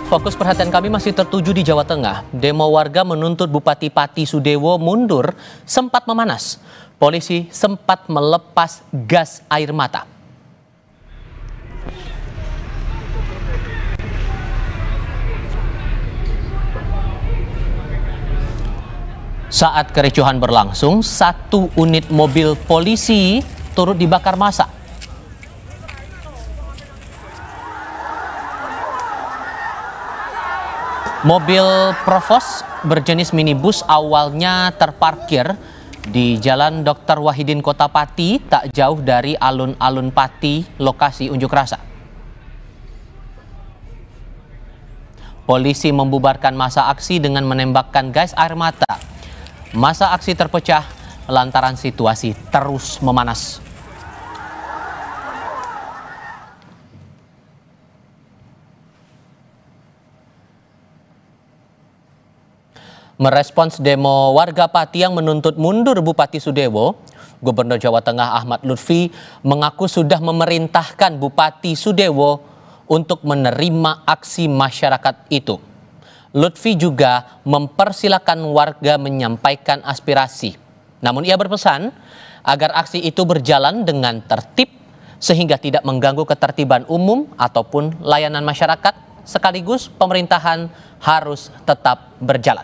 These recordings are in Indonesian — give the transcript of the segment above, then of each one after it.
Fokus perhatian kami masih tertuju di Jawa Tengah. Demo warga menuntut Bupati Pati Sudewo mundur sempat memanas. Polisi sempat melepas gas air mata. Saat kericuhan berlangsung, satu unit mobil polisi turut dibakar massa. Mobil Provos berjenis minibus awalnya terparkir di Jalan Dr. Wahidin Kota Pati, tak jauh dari alun-alun Pati, lokasi unjuk rasa. Polisi membubarkan massa aksi dengan menembakkan gas air mata. Massa aksi terpecah lantaran situasi terus memanas. Merespons demo warga Pati yang menuntut mundur Bupati Sudewo, Gubernur Jawa Tengah Ahmad Lutfi mengaku sudah memerintahkan Bupati Sudewo untuk menerima aksi masyarakat itu. Lutfi juga mempersilahkan warga menyampaikan aspirasi. Namun ia berpesan agar aksi itu berjalan dengan tertib sehingga tidak mengganggu ketertiban umum ataupun layanan masyarakat, sekaligus pemerintahan harus tetap berjalan.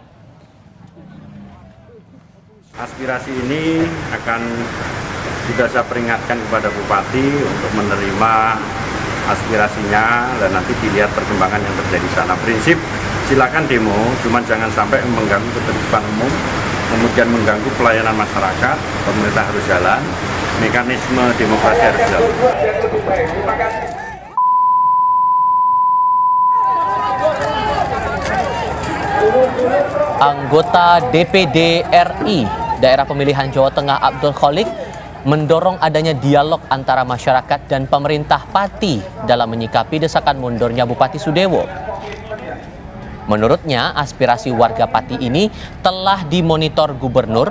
Aspirasi ini akan juga saya peringatkan kepada Bupati untuk menerima aspirasinya dan nanti dilihat perkembangan yang terjadi di sana. Prinsip silakan demo, cuman jangan sampai mengganggu ketertiban umum, kemudian mengganggu pelayanan masyarakat. Pemerintah harus jalan, mekanisme demokrasi harus jalan. Anggota DPD RI Daerah Pemilihan Jawa Tengah Abdul Kholik mendorong adanya dialog antara masyarakat dan pemerintah Pati dalam menyikapi desakan mundurnya Bupati Sudewo. Menurutnya, aspirasi warga Pati ini telah dimonitor Gubernur,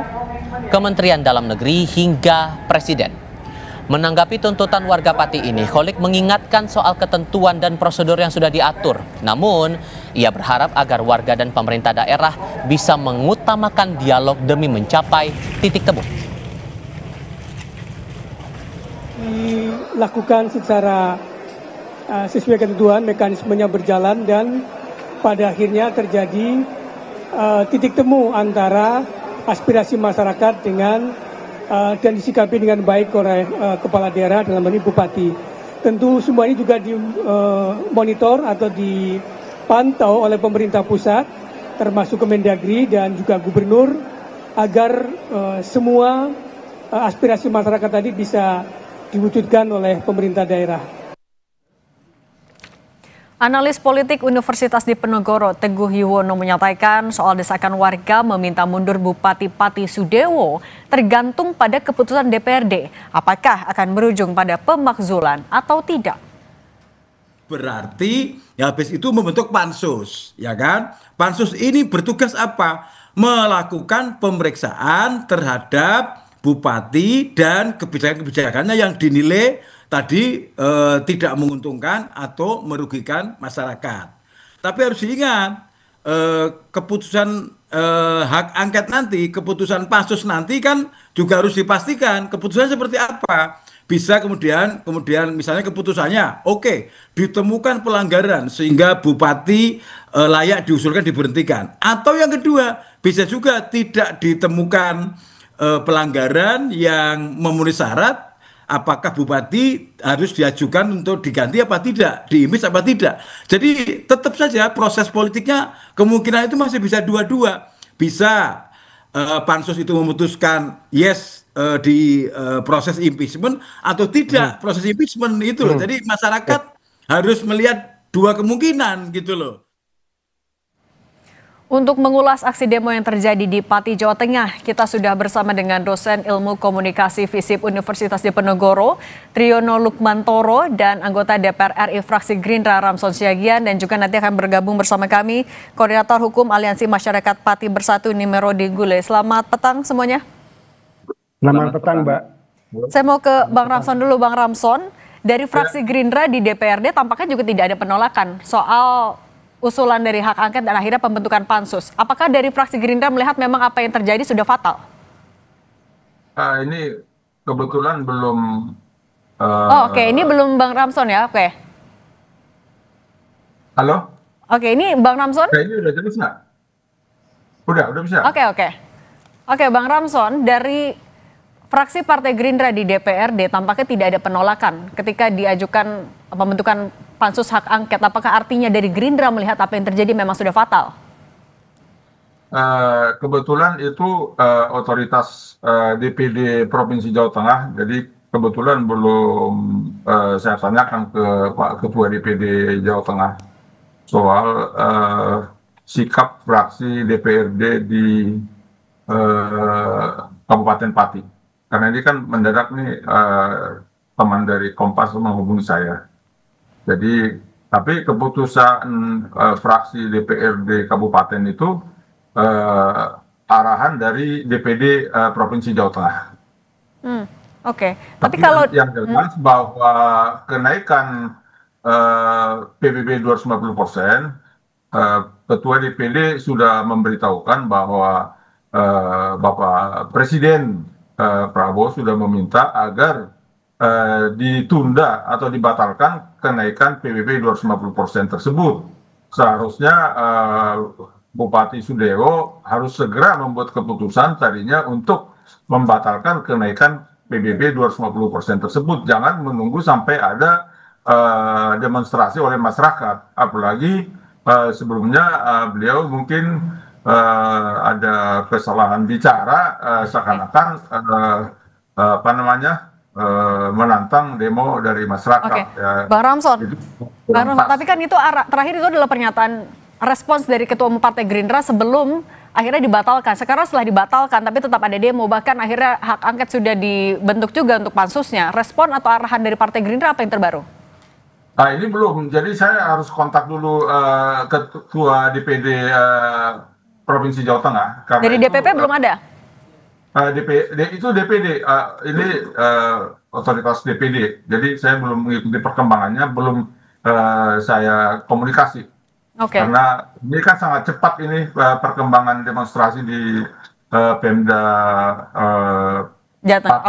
Kementerian Dalam Negeri hingga Presiden. Menanggapi tuntutan warga Pati ini, Kholik mengingatkan soal ketentuan dan prosedur yang sudah diatur. Namun, ia berharap agar warga dan pemerintah daerah bisa mengutamakan dialog demi mencapai titik temu. Dilakukan secara sesuai ketentuan, mekanismenya berjalan dan pada akhirnya terjadi titik temu antara aspirasi masyarakat dengan dan disikapi dengan baik oleh kepala daerah dalam ini Bupati. Tentu semua ini juga dimonitor atau dipantau oleh pemerintah pusat, termasuk Kemendagri dan juga Gubernur, agar semua aspirasi masyarakat tadi bisa diwujudkan oleh pemerintah daerah. Analis politik Universitas Diponegoro Teguh Yuwono menyatakan soal desakan warga meminta mundur Bupati Pati Sudewo tergantung pada keputusan DPRD. Apakah akan berujung pada pemakzulan atau tidak? Berarti ya habis itu membentuk pansus, ya kan? Pansus ini bertugas apa? Melakukan pemeriksaan terhadap bupati dan kebijakan-kebijakannya yang dinilai tadi tidak menguntungkan atau merugikan masyarakat. Tapi harus diingat, keputusan hak angket nanti, keputusan pansus nanti kan juga harus dipastikan keputusannya seperti apa. Bisa kemudian misalnya keputusannya, oke, ditemukan pelanggaran sehingga bupati layak diusulkan diberhentikan. Atau yang kedua, bisa juga tidak ditemukan pelanggaran yang memenuhi syarat. Apakah bupati harus diajukan untuk diganti apa tidak, diimpeach apa tidak. Jadi tetap saja proses politiknya kemungkinan itu masih bisa dua-dua. Bisa pansus itu memutuskan yes di proses impeachment atau tidak proses impeachment itu loh. Jadi masyarakat harus melihat dua kemungkinan gitu loh. Untuk mengulas aksi demo yang terjadi di Pati, Jawa Tengah, kita sudah bersama dengan dosen Ilmu Komunikasi FISIP Universitas Diponegoro, Triyono Lukmantoro, dan anggota DPR RI fraksi Gerindra Ramson Siagian, dan juga nanti akan bergabung bersama kami Koordinator Hukum Aliansi Masyarakat Pati Bersatu Nimerodi Gule. Selamat petang semuanya. Selamat petang, Mbak. Saya mau ke Bang Ramson dulu, Bang Ramson. Dari fraksi Gerindra di DPRD tampaknya juga tidak ada penolakan soal usulan dari hak angket dan akhirnya pembentukan pansus. Apakah dari fraksi Gerindra melihat memang apa yang terjadi sudah fatal? Ini kebetulan belum. Oke, ini belum Bang Ramson ya, oke. Halo? Oke, ini Bang Ramson? Ini udah jelas nggak? Udah bisa. Oke, Bang Ramson, dari fraksi Partai Gerindra di DPRD tampaknya tidak ada penolakan ketika diajukan pembentukan pansus hak angket. Apakah artinya dari Gerindra melihat apa yang terjadi memang sudah fatal? Kebetulan itu otoritas DPD Provinsi Jawa Tengah, jadi kebetulan belum saya tanyakan ke Pak Ketua DPD Jawa Tengah soal sikap fraksi DPRD di Kabupaten Pati. Karena ini kan mendadak nih teman dari Kompas menghubungi saya. Jadi, tapi keputusan fraksi DPRD Kabupaten itu arahan dari DPD Provinsi Jawa Tengah. Oke. Tapi kalau yang jelas bahwa kenaikan PBB 250%, Ketua DPD sudah memberitahukan bahwa Bapak Presiden Prabowo sudah meminta agar ditunda atau dibatalkan kenaikan PBB 250% tersebut. Seharusnya Bupati Sudewo harus segera membuat keputusan tadinya untuk membatalkan kenaikan PBB 250% tersebut. Jangan menunggu sampai ada demonstrasi oleh masyarakat. Apalagi sebelumnya beliau mungkin ada kesalahan bicara seakan-akan menantang demo dari masyarakat. Oke, Bang Ramson, tapi kan itu terakhir itu adalah pernyataan respons dari Ketua Umum Partai Gerindra sebelum akhirnya dibatalkan. Sekarang setelah dibatalkan tapi tetap ada demo, bahkan akhirnya hak angket sudah dibentuk juga untuk pansusnya. Respon atau arahan dari Partai Gerindra apa yang terbaru? Nah, ini belum, jadi saya harus kontak dulu Ketua DPD Provinsi Jawa Tengah. Dari DPP belum ada? Itu DPD, ini otoritas DPD. Jadi saya belum mengikuti perkembangannya, belum saya komunikasi. Karena ini kan sangat cepat ini perkembangan demonstrasi di Pemda Jateng.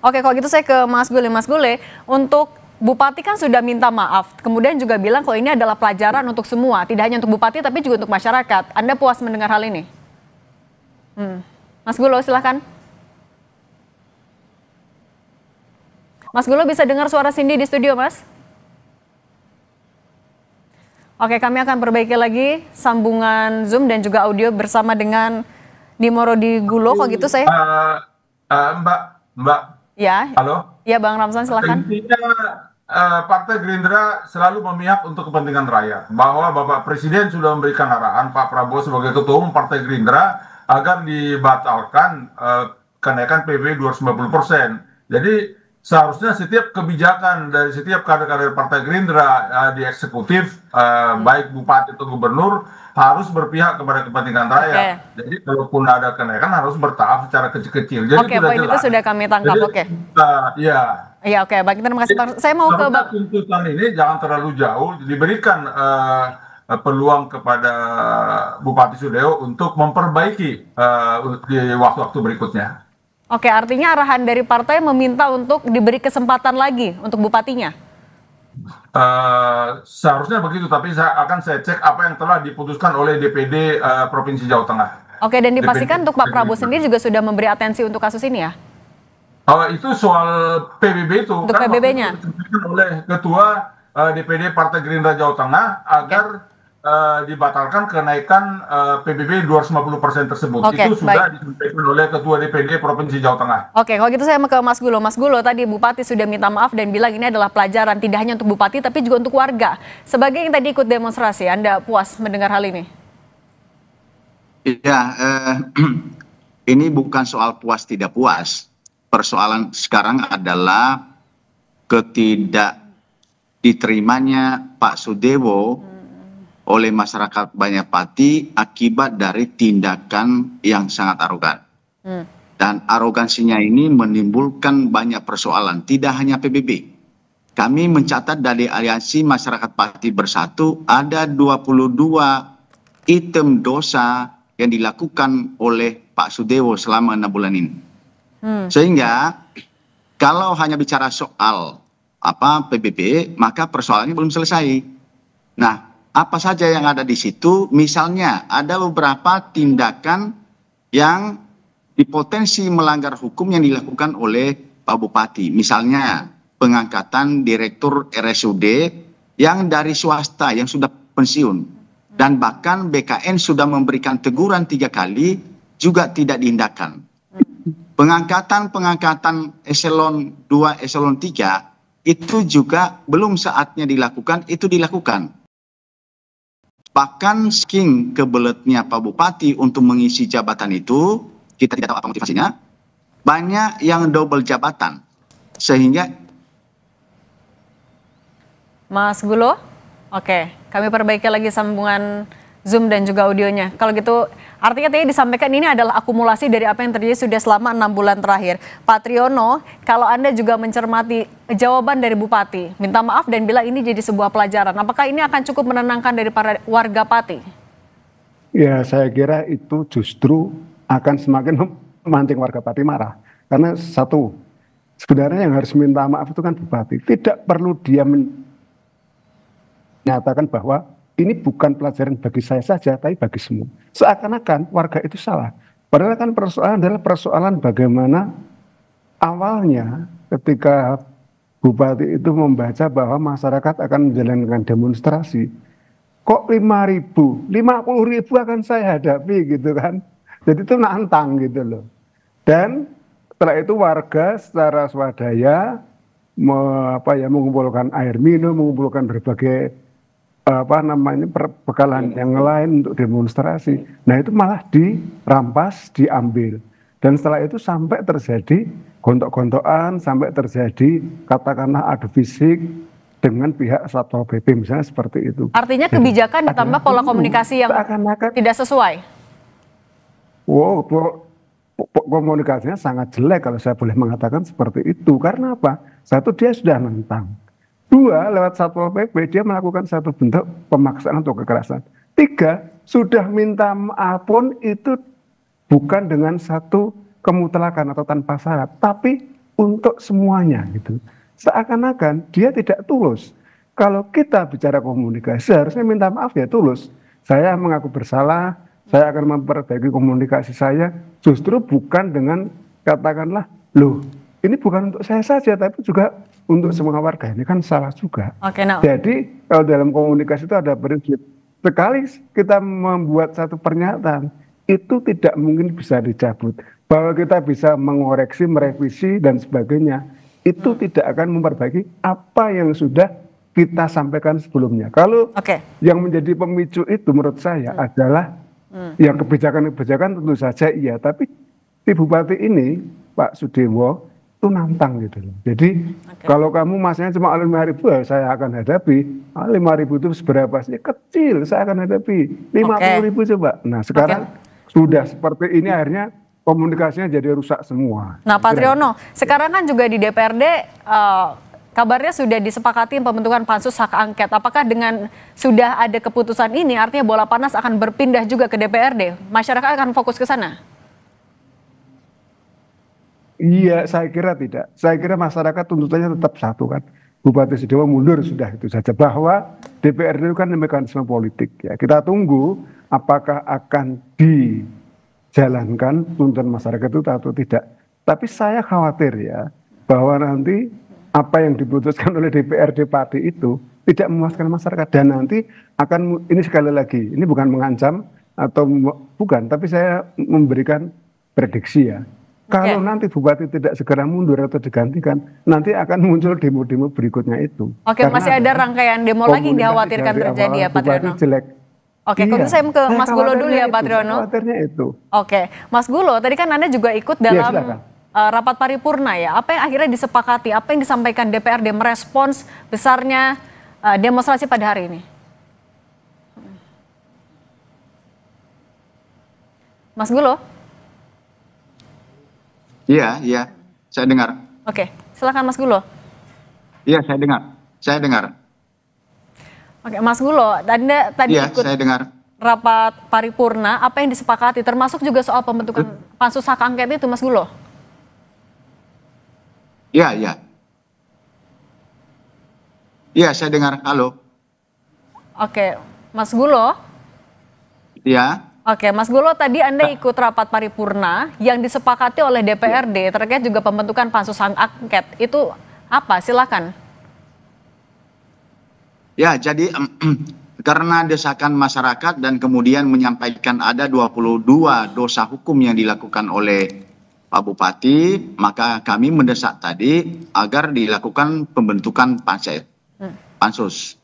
Oke, kalau gitu saya ke Mas Gule. Mas Gule, untuk Bupati kan sudah minta maaf, kemudian juga bilang kalau ini adalah pelajaran untuk semua, tidak hanya untuk Bupati tapi juga untuk masyarakat. Anda puas mendengar hal ini? Mas Gulo, silahkan. Mas Gulo, bisa dengar suara Cindy di studio, Mas? Oke, kami akan perbaiki lagi sambungan Zoom dan juga audio bersama dengan Nimoro di Gulo. Kalau gitu saya... Mbak. Ya. Halo. Ya, Bang Ramson, silahkan. Intinya Partai Gerindra selalu memihak untuk kepentingan rakyat. Bahwa Bapak Presiden sudah memberikan arahan Pak Prabowo sebagai Ketua Umum Partai Gerindra agar dibatalkan kenaikan PBB 250%. Jadi seharusnya setiap kebijakan dari setiap kader-kader Partai Gerindra di eksekutif, baik bupati atau gubernur, harus berpihak kepada kepentingan rakyat. Jadi kalaupun ada kenaikan harus bertahap secara kecil-kecil. Jadi poin itu sudah kami tangkap. Iya, oke. Baik, terima kasih. Saya mau ke Bang. Tuntutan ini jangan terlalu jauh, diberikan peluang kepada Bupati Sudewo untuk memperbaiki di waktu-waktu berikutnya. Oke, artinya arahan dari partai meminta untuk diberi kesempatan lagi untuk bupatinya? Seharusnya begitu, tapi saya cek apa yang telah diputuskan oleh DPD Provinsi Jawa Tengah. Oke, dan dipastikan untuk Pak Prabowo sendiri juga sudah memberi atensi untuk kasus ini ya? Itu soal PBB itu. Untuk kan PBB-nya? Oleh Ketua DPD Partai Gerindra Jawa Tengah agar dibatalkan kenaikan PBB 250% tersebut. Itu sudah disampaikan oleh Ketua DPD Provinsi Jawa Tengah. Oke, kalau gitu saya mau ke Mas Gulo. Mas Gulo, tadi Bupati sudah minta maaf dan bilang ini adalah pelajaran tidak hanya untuk Bupati tapi juga untuk warga. Sebagai yang tadi ikut demonstrasi, Anda puas mendengar hal ini? Ya, ini bukan soal puas tidak puas. Persoalan sekarang adalah ketidak diterimanya Pak Sudewo oleh masyarakat Banyapati akibat dari tindakan yang sangat arogan. Dan arogansinya ini menimbulkan banyak persoalan, tidak hanya PBB. kami mencatat dari Aliansi Masyarakat Pati Bersatu ada 22 item dosa yang dilakukan oleh Pak Sudewo selama 6 bulan ini. Sehingga kalau hanya bicara soal PBB, maka persoalannya belum selesai. Nah, apa saja yang ada di situ? Misalnya ada beberapa tindakan yang dipotensi melanggar hukum yang dilakukan oleh Pak Bupati. Misalnya pengangkatan direktur RSUD yang dari swasta yang sudah pensiun. Dan bahkan BKN sudah memberikan teguran 3 kali juga tidak diindahkan. Pengangkatan eselon 2, eselon 3 itu juga belum saatnya dilakukan, itu dilakukan. Bahkan saking kebeletnya Pak Bupati untuk mengisi jabatan itu, kita tidak tahu apa motivasinya, banyak yang double jabatan. Sehingga Mas Gulo, oke, kami perbaiki lagi sambungan Zoom dan juga audionya. Kalau gitu, artinya tadi disampaikan ini adalah akumulasi dari apa yang terjadi sudah selama 6 bulan terakhir. Pak Triyono, kalau Anda juga mencermati jawaban dari Bupati, minta maaf dan bilang ini jadi sebuah pelajaran. Apakah ini akan cukup menenangkan dari para warga Pati? Ya, saya kira itu justru akan semakin memancing warga Pati marah. Karena satu, sebenarnya yang harus minta maaf itu kan Bupati. Tidak perlu dia menyatakan bahwa ini bukan pelajaran bagi saya saja, tapi bagi semua. Seakan-akan warga itu salah. Padahal kan persoalan adalah persoalan bagaimana awalnya ketika Bupati itu membaca bahwa masyarakat akan menjalankan demonstrasi. Kok 5.000, 50.000 akan saya hadapi gitu kan. Jadi itu nantang gitu loh. Dan setelah itu warga secara swadaya mengumpulkan air minum, mengumpulkan berbagai perbekalan yang lain untuk demonstrasi. Nah itu malah dirampas, diambil. Dan setelah itu sampai terjadi gontok-gontokan, sampai terjadi katakanlah adu fisik dengan pihak Satpol PP misalnya seperti itu. Artinya kebijakan ditambah pola komunikasi yang tidak sesuai? Wow, komunikasinya sangat jelek kalau saya boleh mengatakan seperti itu. Karena apa? Satu, dia sudah nentang. 2, lewat Satpol PP dia melakukan satu bentuk pemaksaan atau kekerasan. 3, sudah minta maaf pun itu bukan dengan satu kemutlakan atau tanpa syarat, tapi untuk semuanya gitu. Seakan-akan dia tidak tulus. Kalau kita bicara komunikasi, harusnya minta maaf ya tulus. Saya mengaku bersalah, saya akan memperbaiki komunikasi saya, justru bukan dengan katakanlah, loh ini bukan untuk saya saja, tapi juga untuk semua warga. Ini kan salah juga. Oke, nah. Jadi kalau dalam komunikasi itu ada prinsip. Sekali kita membuat satu pernyataan, itu tidak mungkin bisa dicabut. Bahwa kita bisa mengoreksi, merevisi, dan sebagainya, itu tidak akan memperbaiki apa yang sudah kita sampaikan sebelumnya. Kalau yang menjadi pemicu itu menurut saya adalah yang kebijakan-kebijakan tentu saja iya, tapi si Bupati ini, Pak Sudewo, itu nantang gitu loh. Jadi kalau kamu masnya cuma 5.000 ya saya akan hadapi. 5.000 itu seberapa sih? Kecil, saya akan hadapi. 50.000 coba. Nah sekarang sudah seperti ini akhirnya komunikasinya jadi rusak semua. Nah Pak Triyono, sekarang kan juga di DPRD kabarnya sudah disepakati pembentukan pansus hak angket. Apakah dengan sudah ada keputusan ini artinya bola panas akan berpindah juga ke DPRD? Masyarakat akan fokus ke sana? Iya, saya kira tidak. Saya kira masyarakat tuntutannya tetap satu kan. Bupati Sudewo mundur sudah itu saja. Bahwa DPRD itu kan mekanisme politik ya. Kita tunggu apakah akan dijalankan tuntutan masyarakat itu atau tidak. Tapi saya khawatir ya bahwa nanti apa yang diputuskan oleh DPRD Pati itu tidak memuaskan masyarakat dan nanti akan ini sekali lagi ini bukan mengancam atau bukan, tapi saya memberikan prediksi ya. Kalau nanti Bupati tidak segera mundur atau digantikan, nanti akan muncul demo-demo berikutnya itu. Oke, masih ada rangkaian demo lagi yang dikhawatirkan terjadi ya Pak Triyono? Oke, kalau saya ke Mas Gulo dulu ya Pak Triyono. Khawatirnya itu. Oke, Mas Gulo, tadi kan Anda juga ikut dalam rapat paripurna ya. Apa yang akhirnya disepakati, apa yang disampaikan DPRD merespons besarnya demonstrasi pada hari ini? Mas Gulo? Iya, saya dengar. Oke, silakan Mas Gulo. Iya, saya dengar. Saya dengar. Oke, Mas Gulo, Anda tadi Iya, ikut saya dengar. rapat paripurna, apa yang disepakati, termasuk juga soal pembentukan pansus hak angket itu, Mas Gulo? Iya, iya. Iya, saya dengar. Halo. Oke, Mas Gulo. Iya. Oke, Mas Gulo, tadi Anda ikut rapat paripurna yang disepakati oleh DPRD terkait juga pembentukan pansus hak angket. Itu apa? Silakan. Ya, jadi karena desakan masyarakat dan kemudian menyampaikan ada 22 dosa hukum yang dilakukan oleh Pak Bupati, maka kami mendesak tadi agar dilakukan pembentukan pansus.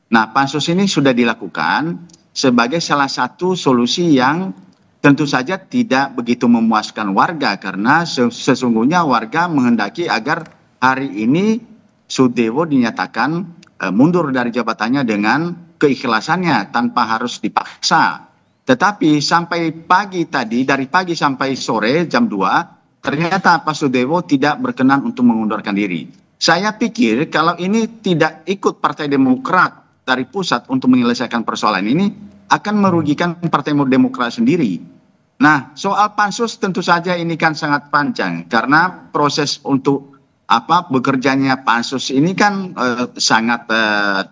Nah, pansus ini sudah dilakukan sebagai salah satu solusi yang tentu saja tidak begitu memuaskan warga, karena sesungguhnya warga menghendaki agar hari ini Sudewo dinyatakan mundur dari jabatannya dengan keikhlasannya tanpa harus dipaksa. Tetapi sampai pagi tadi, dari pagi sampai sore jam 2, ternyata Pak Sudewo tidak berkenan untuk mengundurkan diri. Saya pikir kalau ini tidak ikut Partai Demokrat dari pusat untuk menyelesaikan persoalan ini, akan merugikan Partai Demokrat sendiri. Nah, soal pansus tentu saja ini kan sangat panjang, karena proses untuk bekerjanya pansus ini kan sangat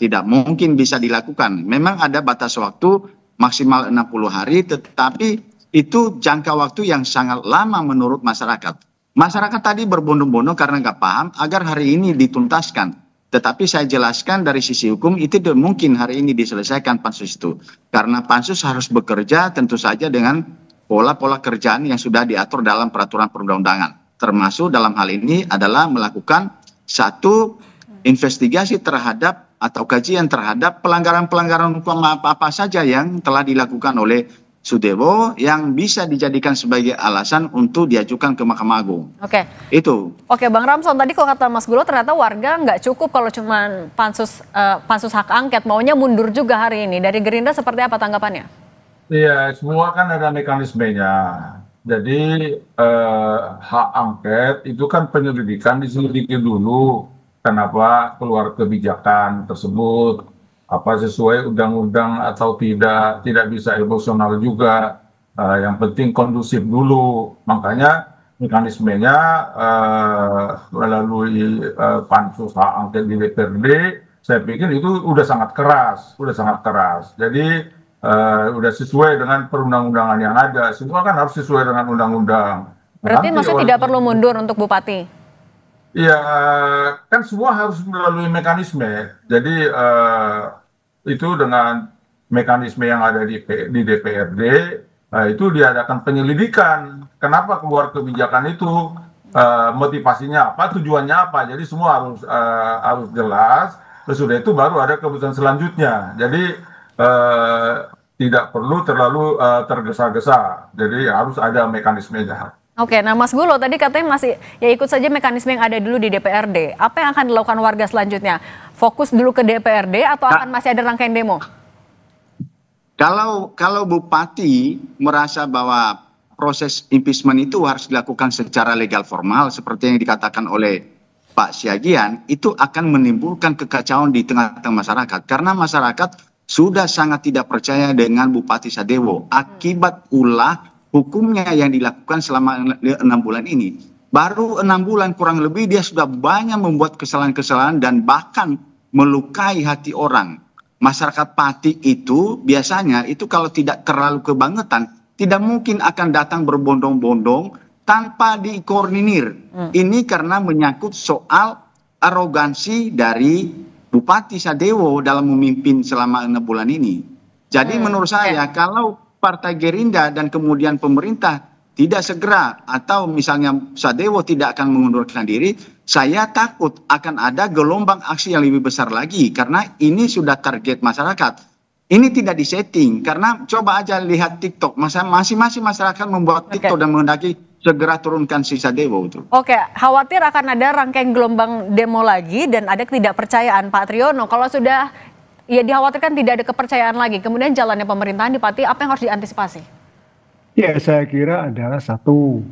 tidak mungkin bisa dilakukan. Memang ada batas waktu maksimal 60 hari, tetapi itu jangka waktu yang sangat lama menurut masyarakat. Masyarakat tadi berbondong-bondong karena nggak paham agar hari ini dituntaskan. Tetapi saya jelaskan dari sisi hukum itu tidak mungkin hari ini diselesaikan pansus itu. Karena pansus harus bekerja tentu saja dengan pola-pola kerjaan yang sudah diatur dalam peraturan perundang-undangan. Termasuk dalam hal ini adalah melakukan satu investigasi terhadap atau kajian terhadap pelanggaran-pelanggaran hukum apa saja yang telah dilakukan oleh Sudewo yang bisa dijadikan sebagai alasan untuk diajukan ke Mahkamah Agung. Oke. Itu. Oke, Bang Ramson, tadi kalau kata Mas Gulo ternyata warga nggak cukup kalau cuma pansus hak angket, maunya mundur juga hari ini. Dari Gerindra seperti apa tanggapannya? Iya, semua kan ada mekanismenya. Jadi hak angket itu kan penyelidikan, diselidiki dulu kenapa keluar kebijakan tersebut, apa sesuai undang-undang atau tidak bisa emosional juga. Yang penting kondusif dulu. Makanya mekanismenya melalui pansus hak angket di DPRD, saya pikir itu udah sangat keras. Jadi udah sesuai dengan perundang-undangan yang ada. Semua kan harus sesuai dengan undang-undang. Berarti maksudnya tidak perlu mundur untuk Bupati? Iya, kan semua harus melalui mekanisme. Jadi itu dengan mekanisme yang ada di DPRD, itu diadakan penyelidikan. Kenapa keluar kebijakan itu, motivasinya apa, tujuannya apa. Jadi semua harus jelas. Sesudah itu baru ada keputusan selanjutnya. Jadi tidak perlu terlalu tergesa-gesa. Jadi harus ada mekanismenya. Oke, nah Mas Gulo tadi katanya masih ya ikut saja mekanisme yang ada dulu di DPRD. Apa yang akan dilakukan warga selanjutnya? Fokus dulu ke DPRD atau akan masih ada rangkaian demo? Kalau Bupati merasa bahwa proses impeachment itu harus dilakukan secara legal formal seperti yang dikatakan oleh Pak Siagian, itu akan menimbulkan kekacauan di tengah-tengah masyarakat. Karena masyarakat sudah sangat tidak percaya dengan Bupati Sudewo akibat ulah hukumnya yang dilakukan selama 6 bulan ini. Baru 6 bulan kurang lebih dia sudah banyak membuat kesalahan-kesalahan dan bahkan melukai hati orang. Masyarakat Pati itu biasanya itu kalau tidak terlalu kebangetan, tidak mungkin akan datang berbondong-bondong tanpa dikoordinir. Ini karena menyangkut soal arogansi dari Bupati Sudewo dalam memimpin selama 6 bulan ini. Jadi menurut saya kalau Partai Gerindra dan kemudian pemerintah tidak segera atau misalnya Sudewo tidak akan mengundurkan diri, saya takut akan ada gelombang aksi yang lebih besar lagi karena ini sudah target masyarakat. Ini tidak disetting karena coba aja lihat TikTok, masing-masing masyarakat membuat TikTok dan menghendaki segera turunkan si Sudewo itu. Oke, khawatir akan ada rangkaian gelombang demo lagi dan ada ketidakpercayaan Pak Triyono. Kalau sudah ya dikhawatirkan tidak ada kepercayaan lagi, kemudian jalannya pemerintahan di Pati, apa yang harus diantisipasi? Ya, saya kira adalah satu,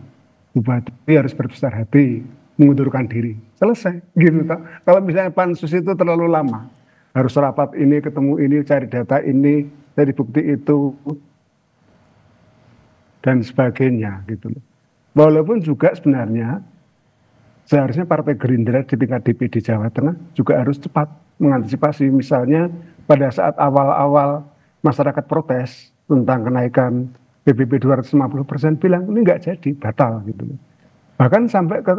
Bupati harus berbesar hati. mengundurkan diri. Selesai gitu toh. Kalau misalnya pansus itu terlalu lama, harus rapat ini, ketemu ini, cari data ini, cari bukti itu, dan sebagainya gitu loh. Walaupun juga sebenarnya seharusnya Partai Gerindra di tingkat DPD Jawa Tengah juga harus cepat mengantisipasi. Misalnya pada saat awal-awal masyarakat protes tentang kenaikan BBM 250% bilang ini nggak jadi, batal gitu loh. Bahkan sampai ke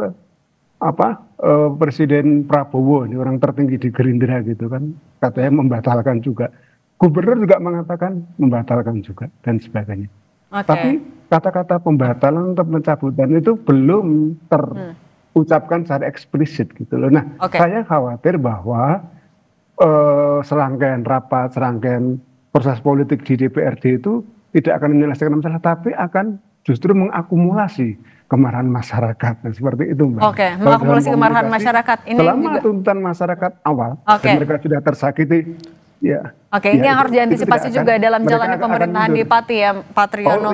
Presiden Prabowo, ini orang tertinggi di Gerindra gitu kan, katanya membatalkan juga. Gubernur juga mengatakan membatalkan juga dan sebagainya. Tapi kata-kata pembatalan atau pencabutan itu belum terucapkan secara eksplisit gitu loh. Nah, saya khawatir bahwa serangkaian rapat, serangkaian proses politik di DPRD itu tidak akan menyelesaikan masalah, tapi akan justru mengakumulasi kemarahan masyarakat. Nah, seperti itu, Mbak. Mengakumulasi kemarahan masyarakat. Ini selama juga tuntutan masyarakat awal, dan mereka sudah tersakiti, ya. Ini yang harus diantisipasi juga dalam jalannya pemerintahan di Pati ya, Pak Triyono.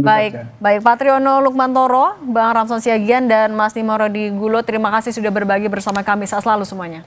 Baik, Pak Triyono Lukmantoro, Bang Ramson Siagian, dan Mas Nimoro Gulo, terima kasih sudah berbagi bersama kami. Sehat selalu semuanya.